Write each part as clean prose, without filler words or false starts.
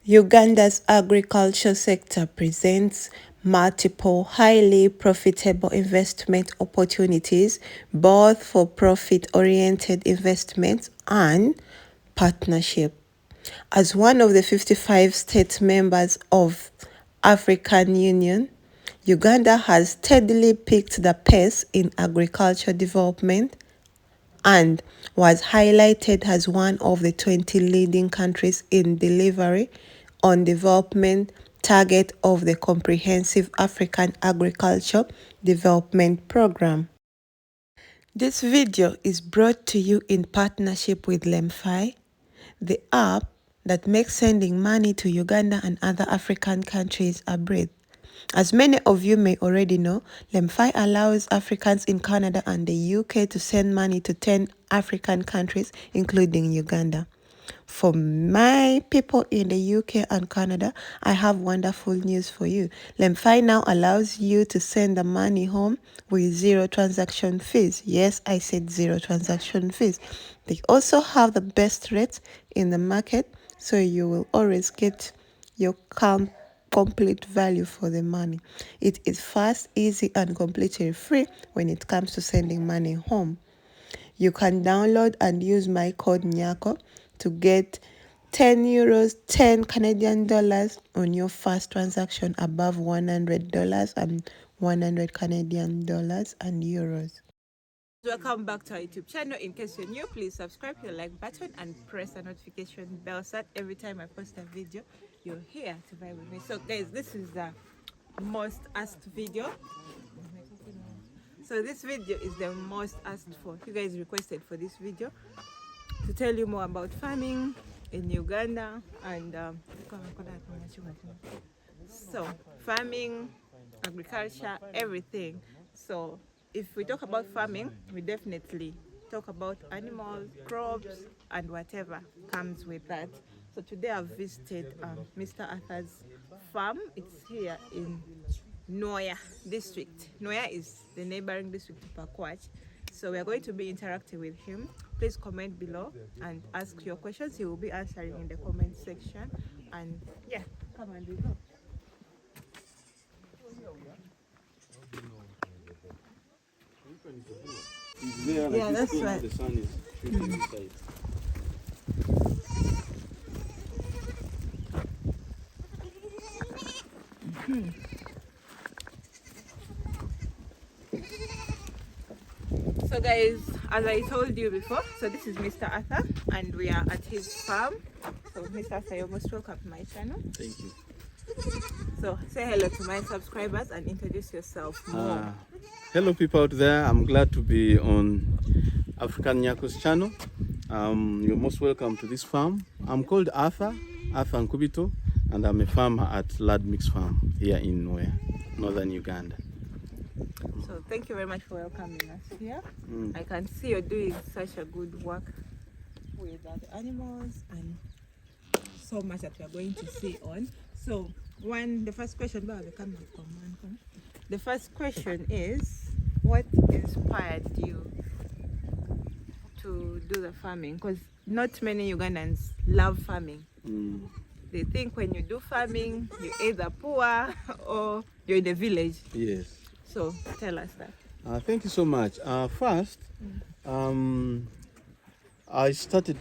Uganda's agriculture sector presents multiple highly profitable investment opportunities, both for profit-oriented investments and partnership. As one of the 55 state members of African Union, Uganda has steadily picked the pace in agriculture development and was highlighted as one of the 20 leading countries in delivery on development target of the Comprehensive African Agriculture Development Program. This video is brought to you in partnership with Lemfi, the app that makes sending money to Uganda and other African countries a breeze. As many of you may already know, Lemfi allows Africans in Canada and the UK to send money to 10 African countries, including Uganda. For my people in the UK and Canada, I have wonderful news for you. Lemfi now allows you to send the money home with zero transaction fees. Yes, I said zero transaction fees. They also have the best rates in the market, so you will always get your complete value for the money. It is fast, easy, and completely free when it comes to sending money home. You can download and use my code NYAKO to get 10 euros, 10 Canadian dollars on your first transaction above $100 and 100 Canadian dollars and euros. Welcome back to our YouTube channel. In case you're new, please subscribe, hit the like button, and press the notification bell so that every time I post a video, you're here to vibe with me. So guys, this is the most asked video. So this video is the most asked for. You guys requested for this video to tell you more about farming in Uganda and so farming, agriculture, everything. So if we talk about farming, we definitely talk about animals, crops, and whatever comes with that. So today I've visited Mr. Arthur's farm. It's here in Noya district. Noya is the neighboring district to Pakwach. So we are going to be interacting with him. Please comment below and ask your questions. He will be answering in the comment section. And yeah, come and we go. Yeah, that's right. The sun is shooting inside. So guys, as I told you before, so this is Mr. Arthur and we are at his farm. So Mr. Arthur, you're most welcome to my channel. Thank you. So say hello to my subscribers and introduce yourself more. Hello people out there, I'm glad to be on African Nyako's channel. You're most welcome to this farm. I'm called Arthur Nkubito, and I'm a farmer at Lad Mix Farm here in Noya, northern Uganda. So thank you very much for welcoming us here. I can see you're doing such a good work with the animals and so much that we are going to see on. So the first question is, what inspired you to do the farming? Because not many Ugandans love farming. They think when you do farming, you're either poor or you're in the village. Yes. So tell us that. Thank you so much. First, I started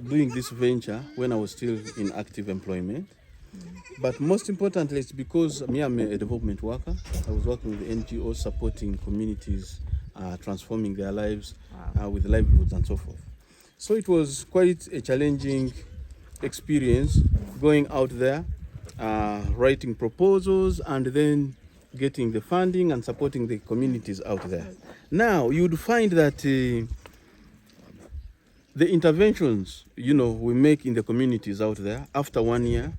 doing this venture when I was still in active employment. But most importantly, it's because I'm a development worker. I was working with NGOs supporting communities, transforming their lives with livelihoods and so forth. So it was quite a challenging experience going out there, writing proposals and then getting the funding and supporting the communities out there. Now, you would find that the interventions, we make in the communities out there after 1 year,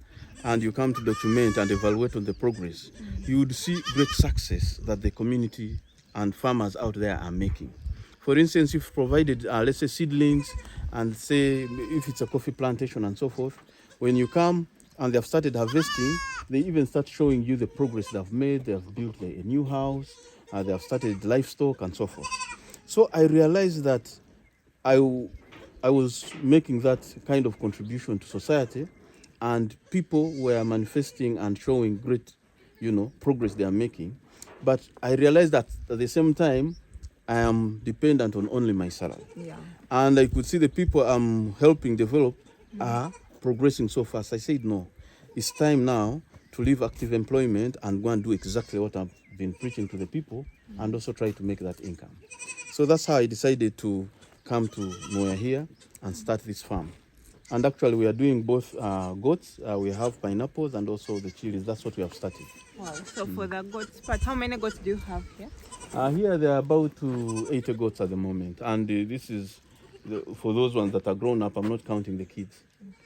and you come to document and evaluate on the progress, you would see great success that the community and farmers out there are making. For instance, you've provided, let's say, seedlings, and say if it's a coffee plantation and so forth, when you come and they've started harvesting, they even start showing you the progress they've made. They've built a new house, they have started livestock and so forth. So I realized that I was making that kind of contribution to society, and people were manifesting and showing great, progress they are making. But I realized that at the same time, I am dependent on only my salary. Yeah. And I could see the people I'm helping develop are progressing so fast. I said, no, it's time now to leave active employment and go and do exactly what I've been preaching to the people and also try to make that income. So that's how I decided to come to Moya here and start this farm. And actually, we are doing both goats. We have pineapples and also the chilies. That's what we have started. Wow. So for the goats part, how many goats do you have here? Here there are about 80 goats at the moment, and this is for those ones that are grown up. I'm not counting the kids.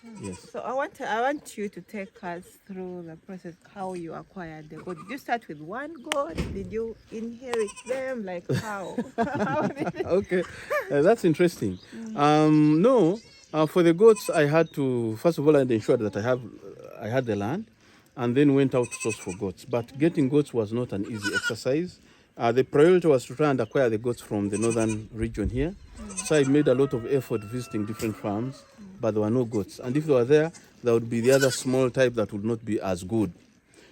Okay. Yes. So I want you to take us through the process how you acquired the goat. Did you start with one goat? Did you inherit them? Like how? How did it- Okay, that's interesting. No, for the goats, I had to first of all I ensured that I had the land, and then went out to source for goats. But getting goats was not an easy exercise. The priority was to try and acquire the goats from the northern region here. So I made a lot of effort visiting different farms, but there were no goats. And if they were there would be the other small type that would not be as good.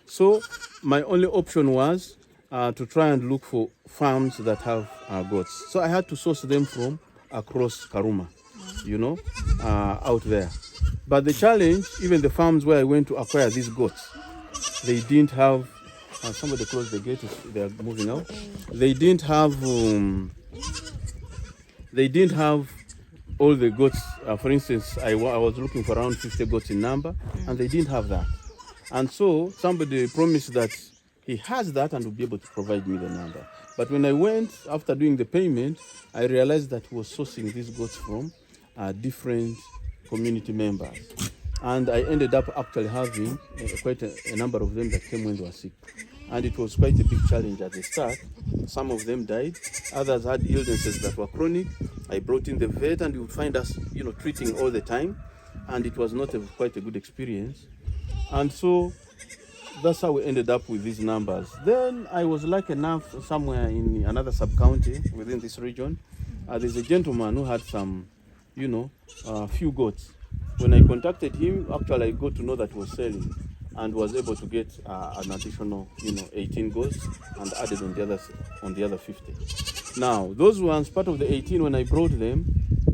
So my only option was to try and look for farms that have goats. So I had to source them from across Karuma, out there. But the challenge, even the farms where I went to acquire these goats, they didn't have. Somebody closed the gate. They are moving out. They didn't have. They didn't have all the goats. For instance, I was looking for around 50 goats in number, and they didn't have that. And so somebody promised that he has that and will be able to provide me the number. But when I went, after doing the payment, I realized that he was sourcing these goats from different community members. And I ended up actually having quite a number of them that came when they were sick. And it was quite a big challenge at the start. Some of them died. Others had illnesses that were chronic. I brought in the vet, and you would find us, treating all the time. And it was not quite a good experience. And so that's how we ended up with these numbers. Then I was lucky enough somewhere in another sub-county within this region. There's a gentleman who had some, few goats. When I contacted him, actually I got to know that he was selling and was able to get an additional, 18 goats and added on the other 50. Now, those ones, part of the 18, when I brought them,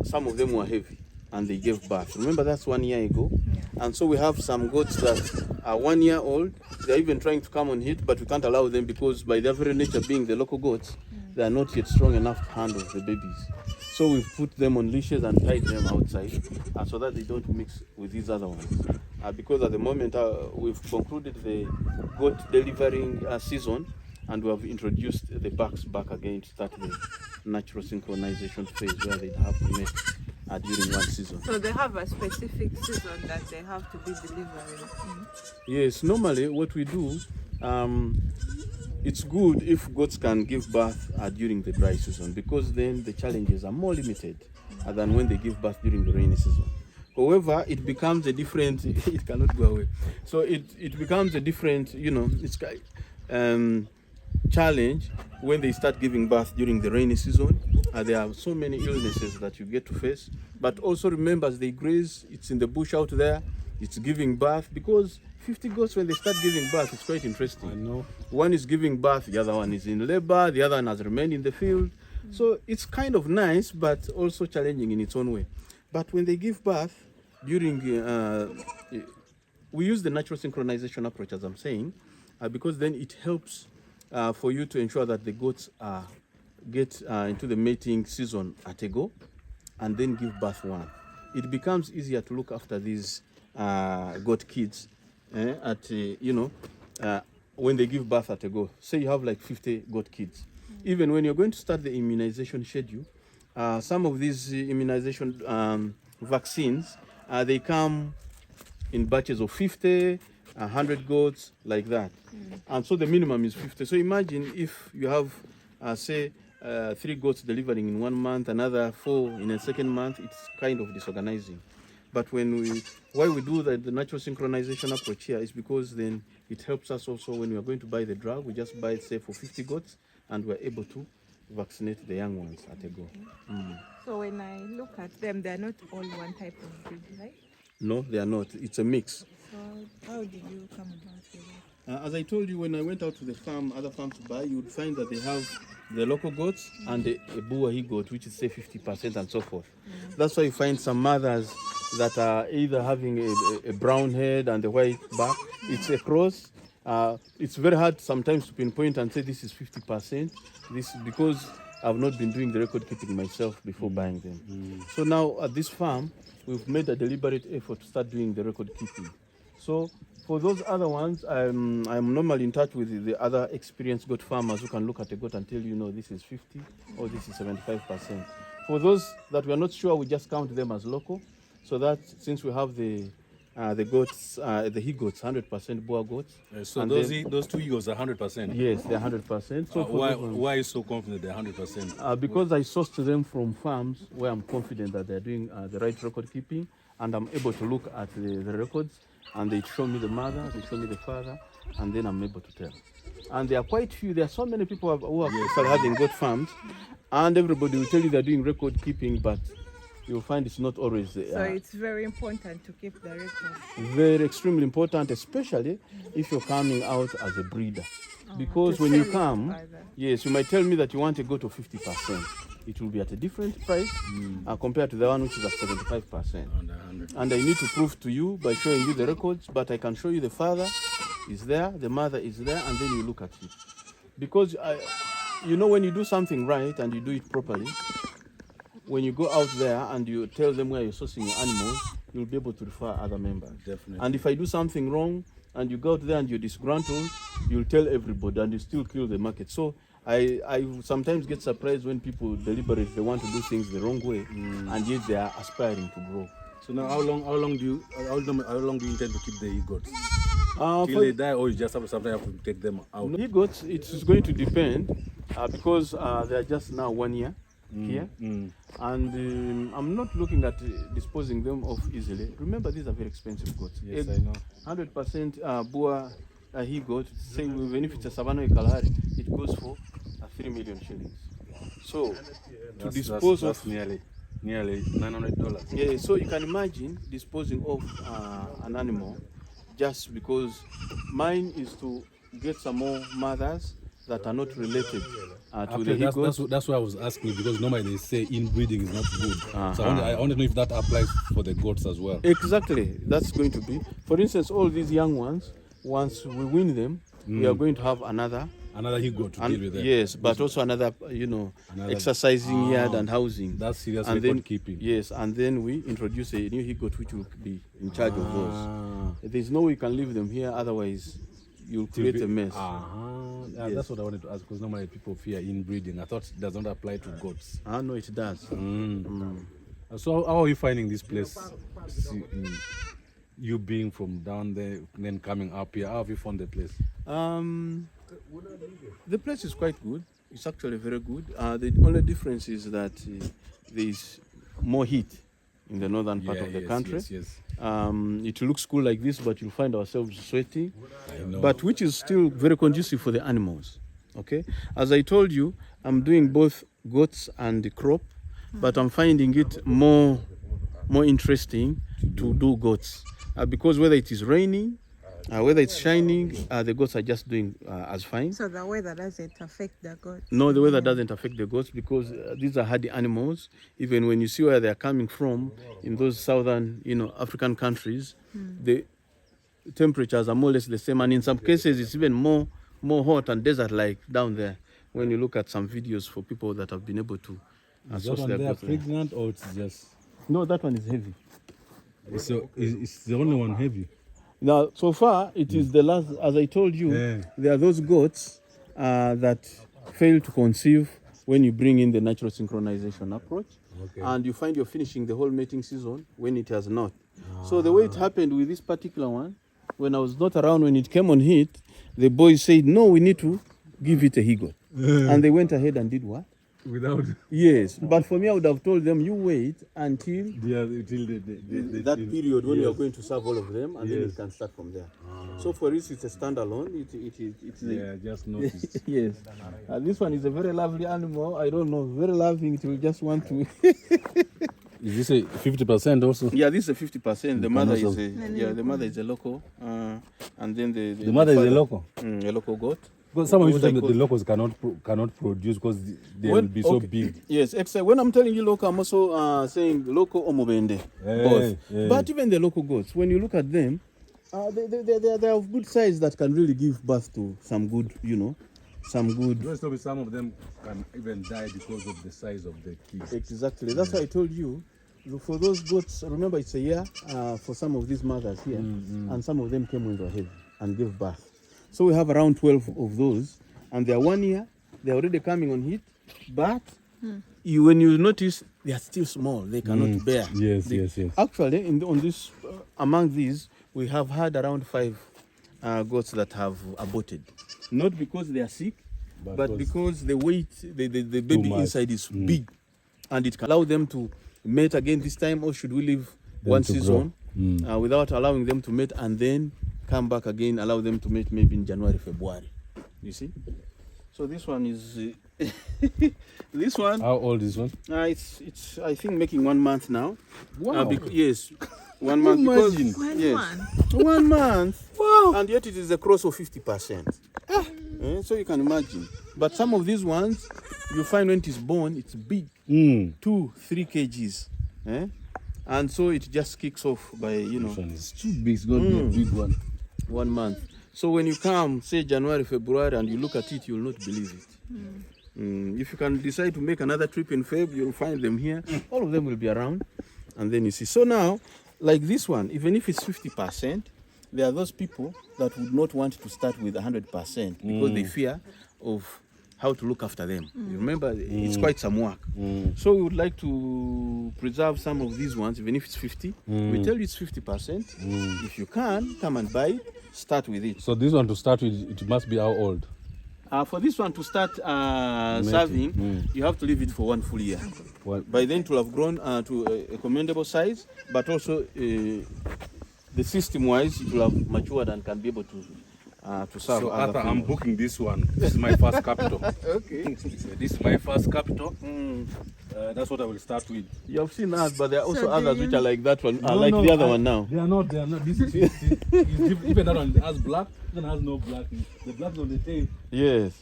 some of them were heavy and they gave birth. Remember, that's 1 year ago. Yeah. And so we have some goats that are 1 year old. They're even trying to come on heat, but we can't allow them because by their very nature being the local goats, they are not yet strong enough to handle the babies. So we've put them on leashes and tied them outside so that they don't mix with these other ones. Because at the moment we've concluded the goat delivering season, and we have introduced the bucks back again to start the natural synchronization phase where they have to mate during one season. So they have a specific season that they have to be delivering. Yes, normally what we do, it's good if goats can give birth during the dry season, because then the challenges are more limited than when they give birth during the rainy season. However, it becomes a different, it cannot go away. So it becomes a different, it's challenge when they start giving birth during the rainy season. There are so many illnesses that you get to face. But also remember, as they graze, it's in the bush out there, it's giving birth, because 50 goats, when they start giving birth, it's quite interesting. I know. One is giving birth, the other one is in labor, the other one has remained in the field. So it's kind of nice, but also challenging in its own way. But when they give birth, during we use the natural synchronization approach, as I'm saying, because then it helps for you to ensure that the goats get into the mating season at a go, and then give birth one. It becomes easier to look after these goat kids when they give birth at a go. Say you have like 50 goat kids. Even when you're going to start the immunization schedule, some of these immunization vaccines, they come in batches of 50, 100 goats, like that. And so the minimum is 50. So imagine if you have, say, 3 goats delivering in 1 month, another 4 in a second month, it's kind of disorganizing. But why we do the natural synchronization approach here is because then it helps us also when we are going to buy the drug. We just buy it, say, for 50 goats, and we're able to vaccinate the young ones at a go. So when I look at them, they're not all one type of breed, right? No, they are not. It's a mix. How did you come about with it? As I told you, when I went out to the farm, other farms to buy, you would find that they have the local goats and a Bua he goat, which is say 50% and so forth. That's why you find some mothers that are either having a brown head and a white back. It's a cross. It's very hard sometimes to pinpoint and say this is 50%. This because I've not been doing the record keeping myself before buying them. So now at this farm, we've made a deliberate effort to start doing the record keeping. So for those other ones, I'm normally in touch with the other experienced goat farmers who can look at a goat and tell you, no, this is 50 or this is 75%. For those that we are not sure, we just count them as local. So that since we have the goats, the he goats, 100% Boer goats. So those two eagles are 100%? Yes, they're 100%. So why are you so confident they're 100%? Because I sourced them from farms where I'm confident that they're doing the right record keeping, and I'm able to look at the records, and they show me the mother, they show me the father, and then I'm able to tell. And there are quite few, there are so many people who have started having goat farms, and everybody will tell you they're doing record keeping, but you'll find it's not always. So it's very important to keep the record. Very extremely important, especially if you're coming out as a breeder. Because when you come, yes, you might tell me that you want to go to 50%. It will be at a different price compared to the one which is at 75%. And I need to prove to you by showing you the records, but I can show you the father is there, the mother is there, and then you look at it. Because, you know, when you do something right and you do it properly, when you go out there and you tell them where you're sourcing your animals, you'll be able to refer other members. Definitely. And if I do something wrong and you go out there and you're disgruntled, you'll tell everybody and you still kill the market. So I sometimes get surprised when people deliberately want to do things the wrong way and yet they are aspiring to grow. So now how long do you intend to keep the he-goats? Till they die, or you just sometimes have to take them out? He-goats, it's going to depend because they are just now 1 year. Here, and I'm not looking at disposing them off easily. Remember, these are very expensive goats. Yes, I know. 100% Boer he goat, say even if it's a Savannah Kalahari, it goes for 3 million shillings. So to dispose of nearly $900. Yeah, so you can imagine disposing of an animal just because mine is to get some more mothers that are not related to the he-goats. That's why I was asking, because normally they say inbreeding is not good. So I want to know if that applies for the goats as well. Exactly, that's going to be. For instance, all these young ones, once we win them, we are going to have another he-goat to deal with them. Yes, but also another, exercising yard and housing. That's serious and record then, keeping. Yes, and then we introduce a new he-goat which will be in charge of those. There's no way you can leave them here, otherwise you'll create a mess. Yes. That's what I wanted to ask, because normally people fear inbreeding. I thought it does not apply to goats. No, it does. So how are you finding this place? You being from down there, then coming up here, how have you found the place? The place is quite good. It's actually very good. The only difference is that there is more heat in the northern part of the country. Yes. It looks cool like this, but you'll find ourselves sweating. I know. But which is still very conducive for the animals. Okay, as I told you, I'm doing both goats and the crop, but I'm finding it more interesting to do goats because whether it is raining, whether it's shining, the goats are just doing as fine. So the weather doesn't affect the goats? No, the weather doesn't affect the goats because these are hardy animals. Even when you see where they're coming from, in those southern, African countries, the temperatures are more or less the same. And in some cases, it's even more hot and desert-like down there. When you look at some videos for people that have been able to source their goats. Is that one pregnant or it's just? No, that one is heavy. So is the only one heavy? Now, so far, it is the last, as I told you, there are those goats that fail to conceive when you bring in the natural synchronization approach. Okay. And you find you're finishing the whole mating season when it has not. So the way it happened with this particular one, when I was not around, when it came on heat, the boys said, no, we need to give it a he-goat. And they went ahead and did what? Without? Yes, but for me, I would have told them, you wait until that period when you are going to serve all of them, and then you can start from there. So for this, it's a standalone. It's just noticed. Yes. This one is a very lovely animal. I don't know, very loving. It will just want to. Is this a 50% also? Yeah, this is a 50%. The mother also- is the mother is a local, and then the mother is a father- local? A local goat. Because some of you What say I that call- the locals cannot produce because they will be so big. Yes, except when I'm telling you local, I'm also saying local or mobende, both. Hey. But even the local goats, when you look at them, they are of good size that can really give birth to some good, some good. Don't tell me some of them can even die because of the size of the kids. Exactly. That's why I told you. For those goats, remember it's a year for some of these mothers here, and some of them came when they were heavy and gave birth. So we have around 12 of those, and they are 1 year. They're already coming on heat, but when you notice, they are still small. They cannot bear. Yes. Actually, on this, among these, we have had around 5 goats that have aborted, not because they are sick, but because the weight, the baby much. inside is big, and it can allow them to mate again this time, or should we leave one to season without allowing them to mate and then come back again, allow them to mate maybe in January, February. You see? So this one is this one. How old is one? It's I think making 1 month now. Wow. Yes, 1 month. Because, Imagine. yes, 1 month. Wow. And yet it is a cross of 50%. So you can imagine. But some of these ones, you find when it is born, it's big, 2-3 kgs. And so it just kicks off by, This one is too big. It's going to be a big one. 1 month. So when you come, say January, February, and you look at it, you'll not believe it. If you can decide to make another trip in Feb, you'll find them here. All of them will be around. And then you see. So now, like this one, even if it's 50%, there are those people that would not want to start with 100% because they fear of how to look after them. You remember, it's quite some work. So we would like to preserve some of these ones, even if it's 50. We tell you it's 50%. If you can, come and buy it, start with it. So this one to start with, it must be how old? For this one to start serving, you have to leave it for 1 full year. By then it will have grown to a commendable size, but also the system-wise, it will have matured and can be able to serve. So other Arthur, I'm females. booking this one. This is my first capital. Okay. This is my first capital. That's what I will start with. You have seen us, but there are also So others do you- which are like that one, No, like no, the other one now. They are not. This is even that one has black, then has no black. The black is on the tail. Yes.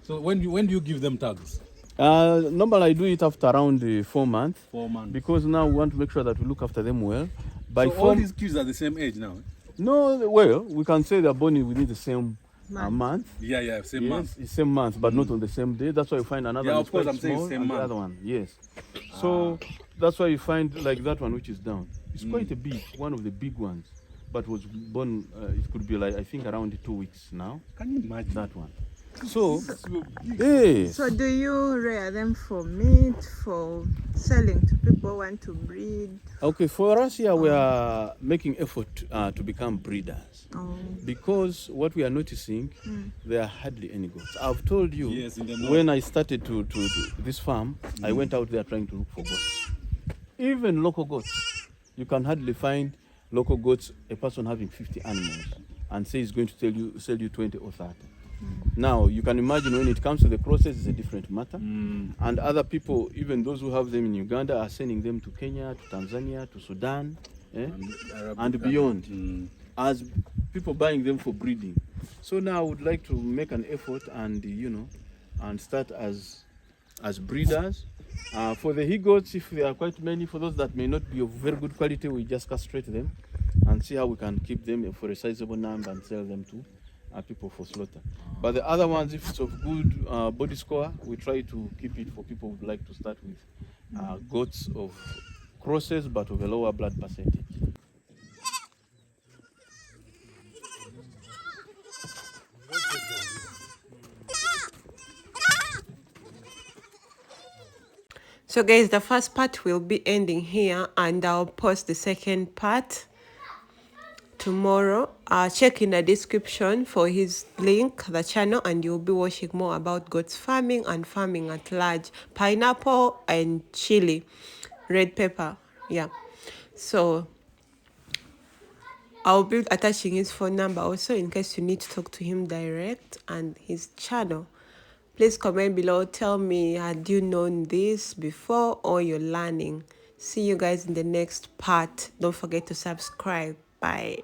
So when do you give them tags? Normally I do it after around 4 months, 4 months. because now we want to make sure that we look after them well. By So 4 all these kids are the same age now. No, well, we can say they're born within the same month. Yeah, same Yes, month. it's same month, but not on the same day. That's why you find another Yeah, one of is course, quite I'm saying small same and month. the other one. Yes. So that's why you find like that one which is down. It's quite a big, one of the big ones, but was born. It could be like I think around 2 weeks now. Can you imagine? That one. So, yes. So do you rear them for meat, for selling to people who want to breed? Okay, for us here, we are making effort to become breeders. Oh. Because what we are noticing, there are hardly any goats. I've told you, Yes, in the north. when I started to this farm, I went out there trying to look for goats. Even local goats. You can hardly find local goats, a person having 50 animals, and say he's going to sell you 20 or 30. Now, you can imagine when it comes to the process, it's a different matter. And other people, even those who have them in Uganda, are sending them to Kenya, to Tanzania, to Sudan, and beyond, as people buying them for breeding. So now I would like to make an effort and, and start as breeders. For the he-goats, if there are quite many, for those that may not be of very good quality, we just castrate them and see how we can keep them for a sizable number and sell them to people for slaughter. But the other ones, if it's of good body score, we try to keep it for people who would like to start with goats of crosses but of a lower blood percentage. So guys, the first part will be ending here, and I'll post the second part tomorrow. Check in the description for his link, the channel, and you'll be watching more about goats farming and farming at large. Pineapple and chili, red pepper. Yeah. So I'll be attaching his phone number also in case you need to talk to him direct, and his channel. Please comment below. Tell me, had you known this before or you're learning See you guys in the next part. Don't forget to subscribe. Bye.